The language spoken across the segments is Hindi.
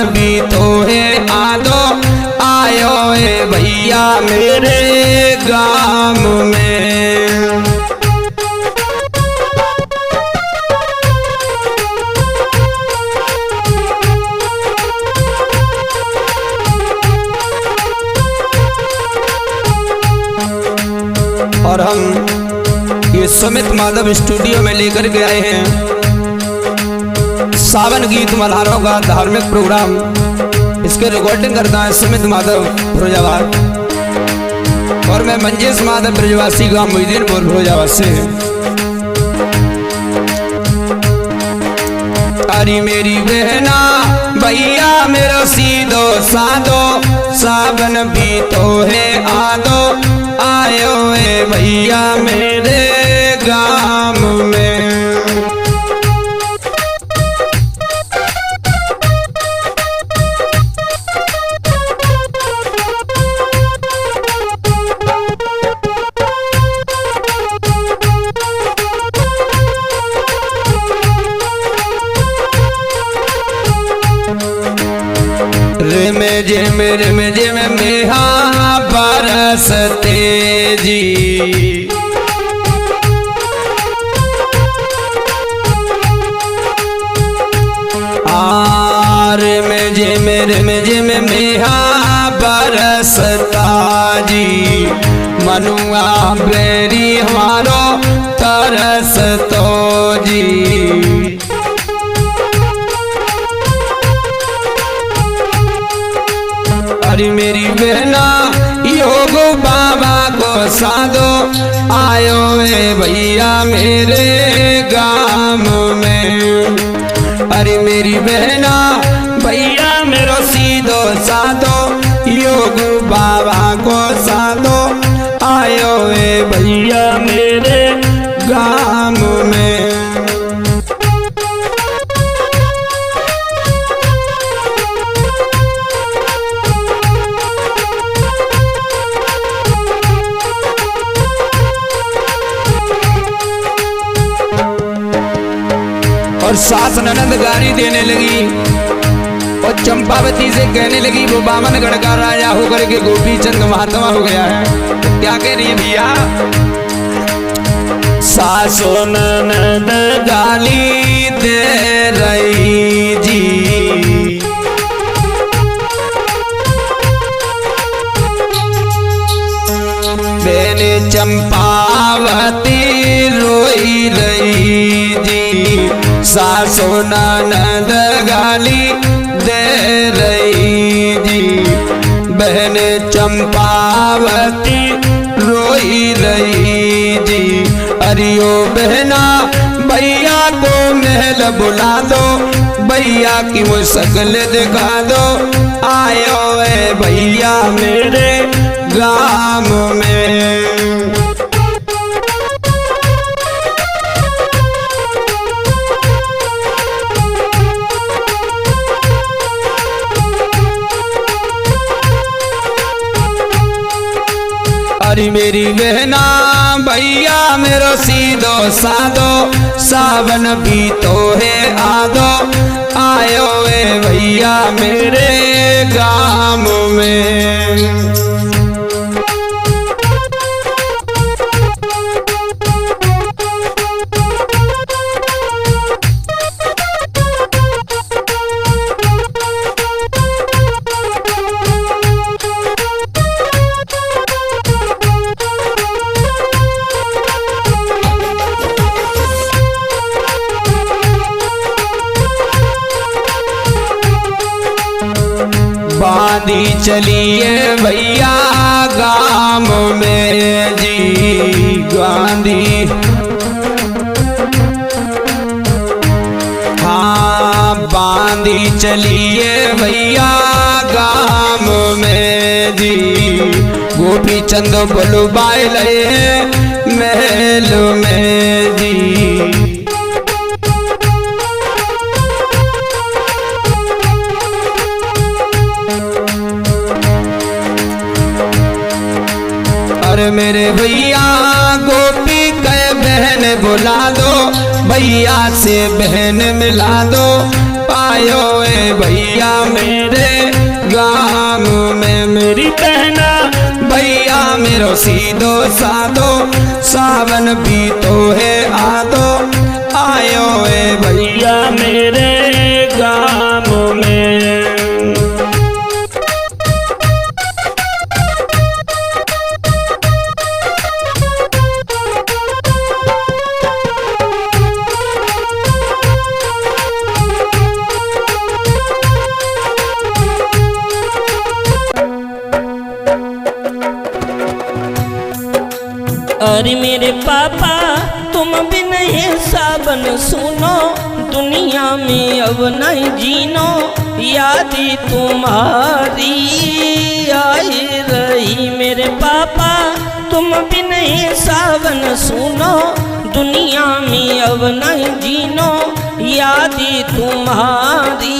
भी तो है आदो आयो है भैया मेरे गाम में। और हम ये सुमित माधव स्टूडियो में लेकर के आए हैं सावन गीत मल्हारों का धार्मिक प्रोग्राम। इसके रिकॉर्डिंग करता है सुमित माधव फिरोजाबाद और मैं मंजेश माधव ब्रजवासी गांव मोहिदीनपुर फिरोजाबाद से। अरे मेरी बहना भैया मेरा सीधो साधो सावन भी तो है आदो आयो है भैया मेरे गाम में। रिम झिम मेहा बरसते जी रिम झिम मेहा बरसता जी मनुआ बेरी हमारो तरस तो जी। अरे मेरी बहना योग बाबा को साधो आयो है भैया मेरे गाम में। अरे मेरी बहना भैया मेरो सीधो साधो योग बाबा को साधो आयो है भैया मेरे गाम में। और सास ननद गारी देने लगी और चंपावती से कहने लगी वो बामनगढ़ का राजा होकर के गोपी चंद महात्मा हो गया है। तो क्या कह रही है भैया? सासो ननद गाली दे रही जी बेने चंपावती रोई रही जी सासो ननद गाली दे रही जी बहन चंपावती रोई रही जी। अरियो बहना भैया को महल बुला दो भैया की वो शकल दिखा दो आयो है भैया मेरे गाम में। अरे मेरी बहना भैया मेरो सीधो साधो सावन भी तो है आदो आयो है भैया मेरे गाम में। बांधी चलिए भैया गाम में जी गांधी हाँ बांधी चलिए भैया गाम में जी गोपी चंद बुलवाए लए महल में जी। मेरे भैया गोपी कह बहन बुला दो भैया से बहन मिला दो आयो ए भैया मेरे गाम में। मेरी बहना भैया मेरो सीधो साधो सावन भी तो है आदो, आयो ए भैया मेरे गाम में। अरे मेरे पापा तुम बिन ये सावन सुनो, दुनिया में अब नहीं जीनो, यादी तुम्हारी आई रही। मेरे पापा तुम बिन ये सावन सुनो, दुनिया में अब नहीं जीनो, यादी तुम्हारी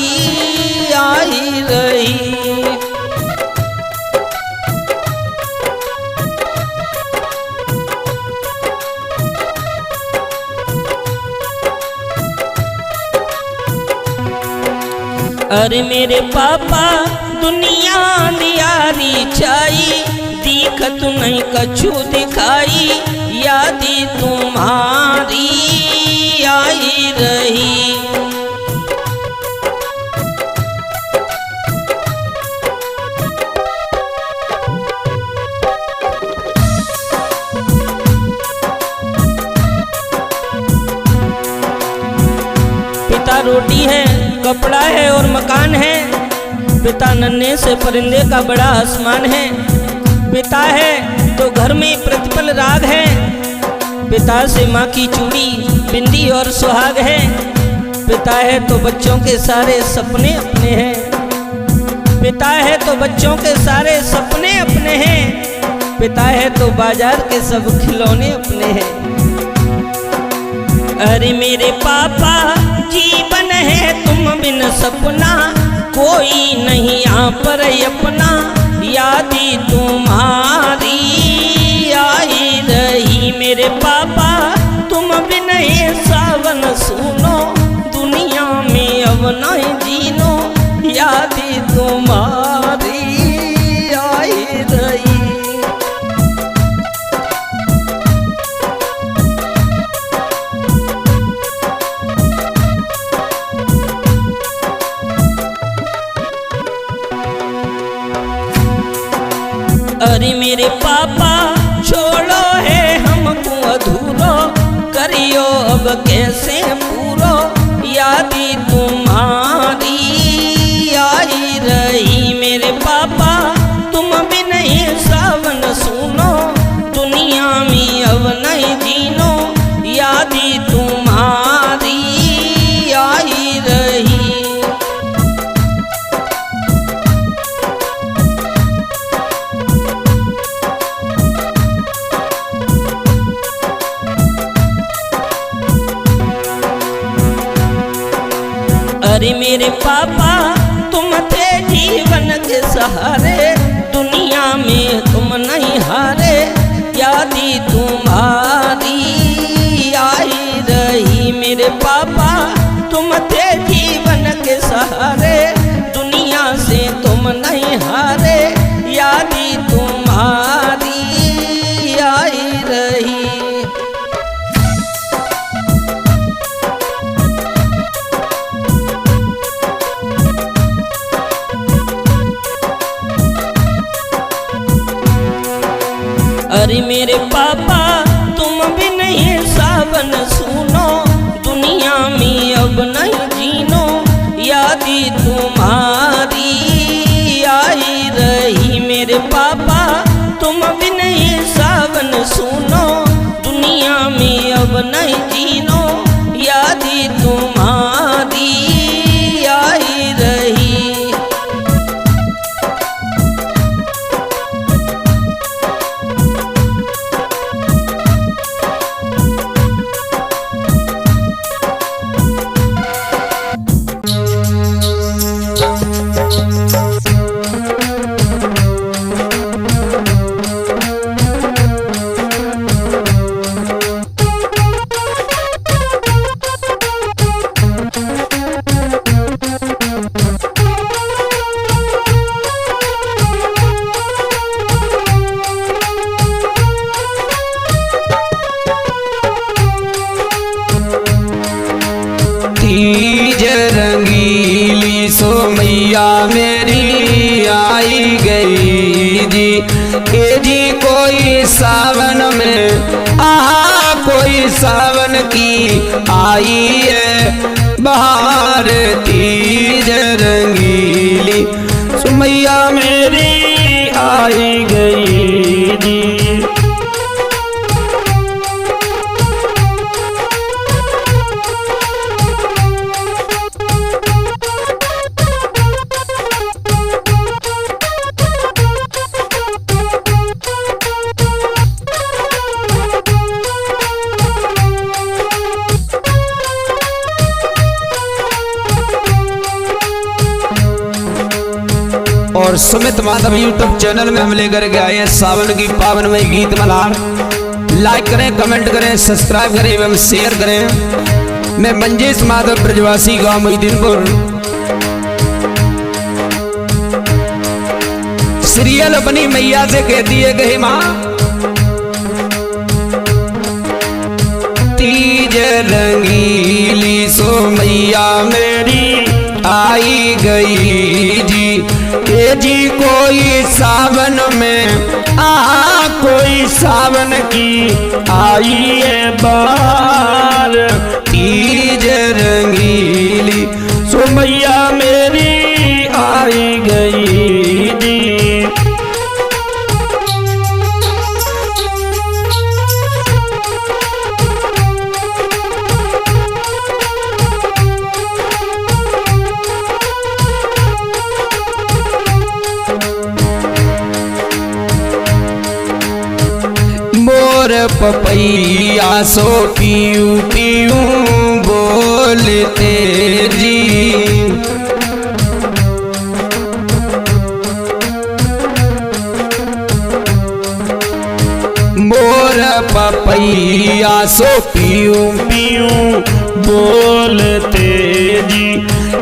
आई रही। अरे मेरे पापा दुनिया नियारी छाई, दिखत नहीं कछु दिखाई, यादी तुम्हारी आई रही। पिता रोटी है, कपड़ा है और मकान है, पिता नन्हे से परिंदे का बड़ा आसमान है। पिता है तो घर में प्रतिपल राग है, पिता से माँ की चूड़ी बिंदी और सुहाग है। पिता है तो बच्चों के सारे सपने अपने हैं, पिता है तो बच्चों के सारे सपने अपने हैं, पिता है तो बाजार के सब खिलौने अपने हैं। अरे मेरे पापा जीवन है तुम बिन सपना, कोई नहीं यहाँ पर अपना, यादी तुम्हारी आई रही। मेरे पापा तुम बिन ये सावन सुनो, दुनिया में अब नहीं जीनो, यादी तुम्हारी आई रही। अरे मेरे पापा छोड़ो है हमको अधूरो, करियो अब कैसे पूरो, यादी तुम्हारी आई रही। मेरे पापा तुम बिन ये सावन सुनो, दुनिया में अब नहीं जीनो, यादी तुम्हारी आई रही। अरे मेरे पापा तुम थे जीवन के सहारे, दुनिया में तुम नहीं हारे, यादी तुम्हारी आई रही। मेरे पापा तुम थे जीवन के सहारे, दुनिया से तुम नहीं हारे, यादी तुम्हारी आई रही। अरे मेरे पापा तुम बिन ये सावन सुनो, दुनिया में अब नहीं जीनो, यादी तुम्हारी आई रही। मेरे पापा तुम बिन ये सावन सुनो, दुनिया में अब नहीं जीनो, यादी तुम्हारी आई रही। आई है बहार तीज रंगीली, सुमैया मेरी आई गई जी। और सुमित माधव यूट्यूब चैनल में हम लेकर के आए हैं सावन की पावन में गीत मल्हार। लाइक करें, कमेंट करें, सब्सक्राइब करें एवं शेयर करें। मैं मंजेश माधव ब्रजवासी गांव मोहिदीनपुर। सीरियल अपनी मैया से कहती है कि माँ तीज रंगीली सो मैया मेरी आई गई जी। ये जी कोई सावन में कोई सावन की आई है बार तीज रंगीली, सो मैया मेरी आई गई जी। मोर पपैया सो पीऊ पीऊ बोलते जी। मोर पपैया सो पीऊ पीऊ बोलते जी।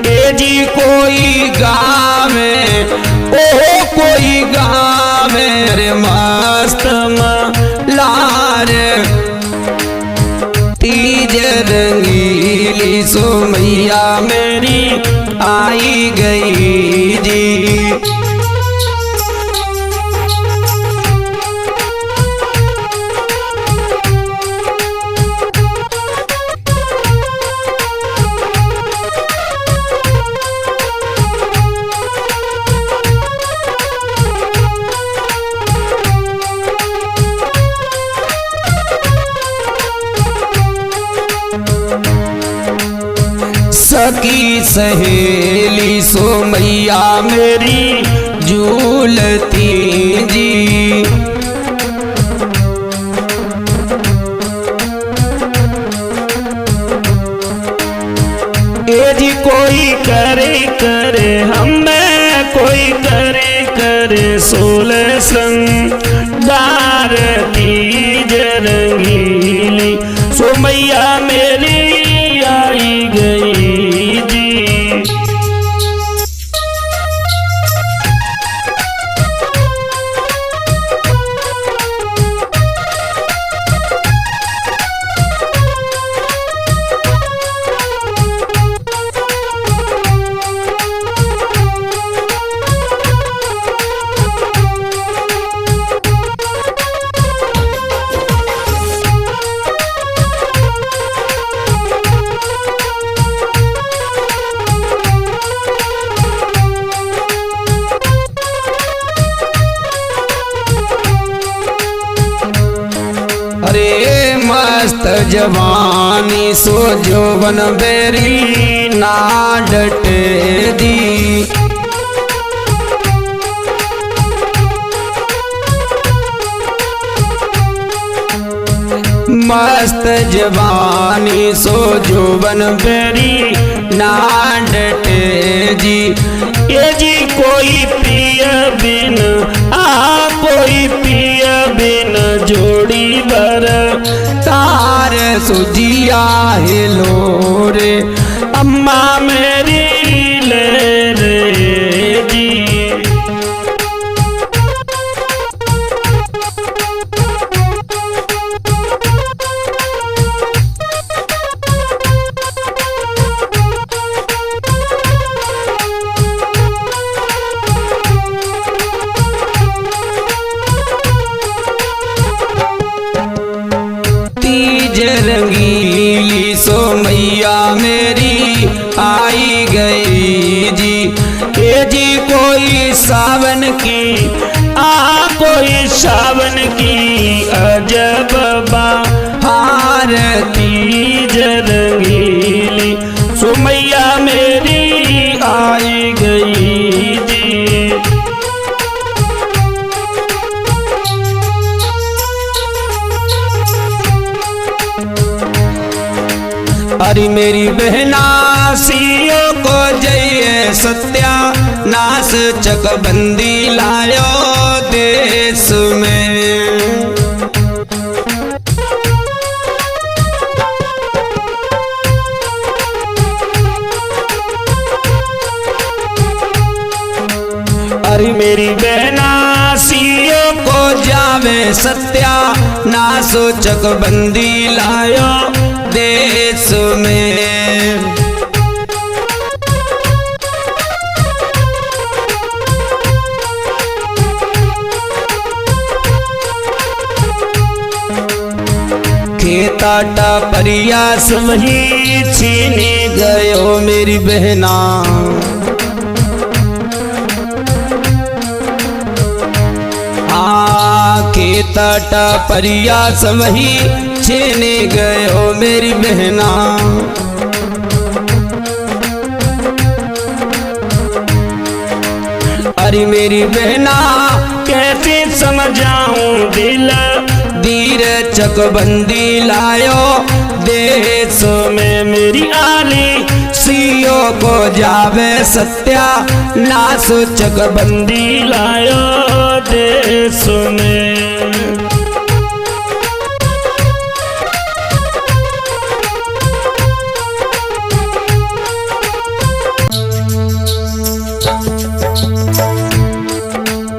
ए जी कोई गाँव में ओ कोई गाँव में रे मस्त लार तीज रंगीली सो मैया मेरी आई गई जी। सखी सहेली सो मैया मेरी झूलती जी। ए जी कोई करे करे हमें कोई करे करे सोलह संगार तीज रंगीली, सो मैया मेरी आई गई जी। अरे मस्त जवानी सो जोवन बेरी ना डटे दी। मस्त जवानी सो जोवन बेरी ना डटे जी। ये जी कोई पिया बिन कोई पिया बिन जोड़ी बर तार सुजिया हिलो रे अम्मा मेरी ले रे जी। तीज रंगीली सो सावन की, कोई सावन की अजब बहार तीज रंगीली, सुमैया मेरी आई गई जी। अरे मेरी बहना सियों को जइए सत्या नास चकबंदी लायो देश में। अरे मेरी बहना सियों को जावे सत्या नासो चकबंदी लायो देश में। खेताटा परियास वही छीने गयो मेरी बहना, खेताटा परियास वही छीने गयो मेरी बहना। अरे मेरी बहना कैसे समझाऊं दिल दीर चकबंदी लायो देश में। मेरी आली सियो को जावे सत्या नासो चकबंदी लायो देश में।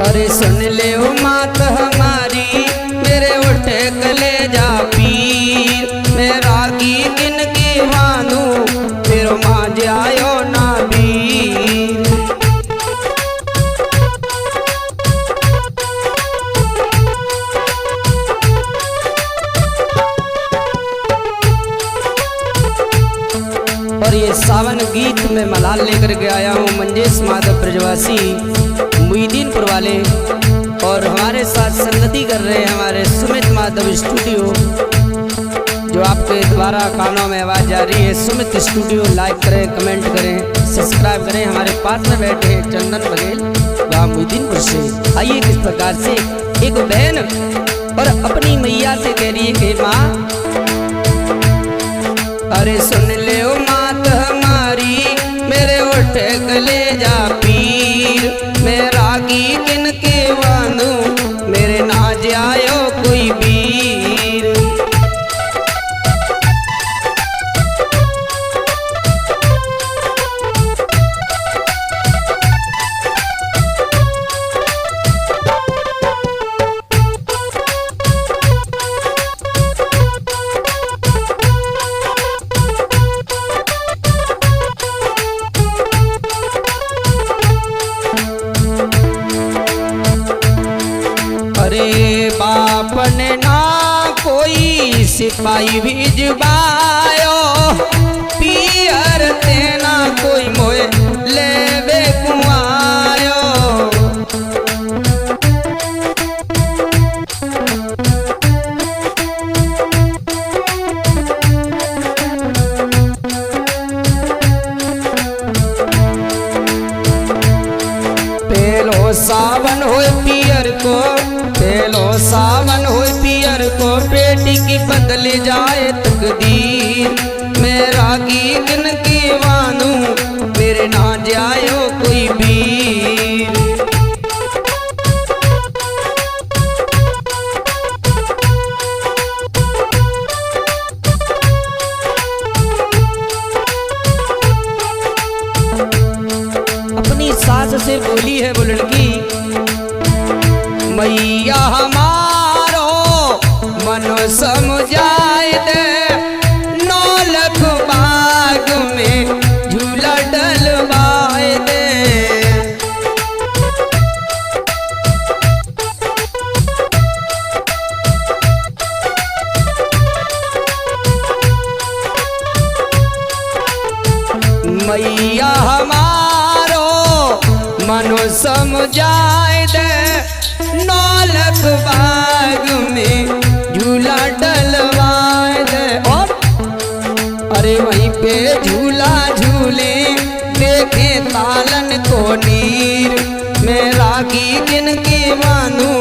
अरे सुन ले ओ मात हमारी मेरे उठे कलेजा पीर, मेरा की किन की वानू फिर माँ जायो ना वीर। और ये सावन गीत में मलाल लेकर के आया हूँ मंजेश माधव ब्रजवासी मुईदीनपुर वाले, और हमारे साथ संगति कर रहे हैं हमारे सुमित माधव स्टूडियो, जो आपके द्वारा कानों में आवाज़ जा रही है। सुमित स्टूडियो लाइक करें, कमेंट करें, सब्सक्राइब करें। हमारे पास में बैठे हैं चंदन बघेल गाँव मुईदीनपुर से। आइए किस प्रकार से एक बहन और अपनी मैया से कह रही है कि माँ, अरे सुन ले ओ मात हमारी मेरे उठे कलेजा पीर, मेरा की किन के वानू मेरे नाज आयो कोई वीर। अरे बाप ने ना कोई सिपाही भिजवायो, पियर तेना कोई मोए लेवे कुआयो। पेलो सावन होए पियर को, पेलो सावन होए पियर को, बेटी की बदल जाए तकदीर, मेरा की किन की वानू मेरे ना जायो कोई वीर। अपनी सास से बोली है वो लड़की, मैया हमारो मन समझाए दे, नौलख बाग में झूला डलवाए दे। मैया हमारो मनो समझ जाए दे नौलख बाग में झूला डलवाए दे। और अरे वहीं पे झूला झूले देखे तालन को नीर, मैं रागी किन के मानू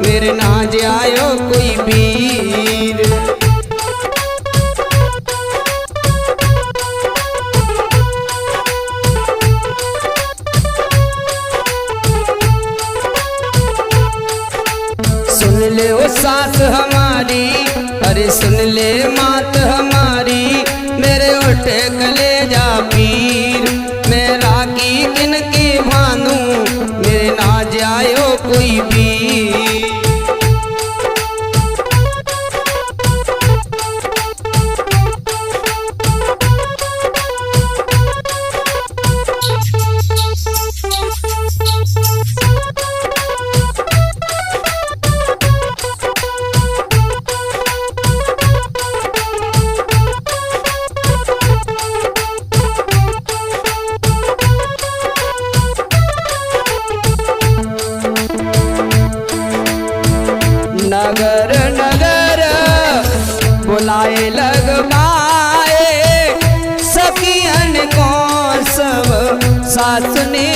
मेरे नाज आयो कोई वीर। सुन ले ओ सास हमारी, अरे सुन ले मात हमारी, मेरे उठे कलेजा पीर, मैं रागी किन के भानू मेरे नाज आयो कोई वीर। नगर नगर बुलाए लगवाए सखियन को सब सास ने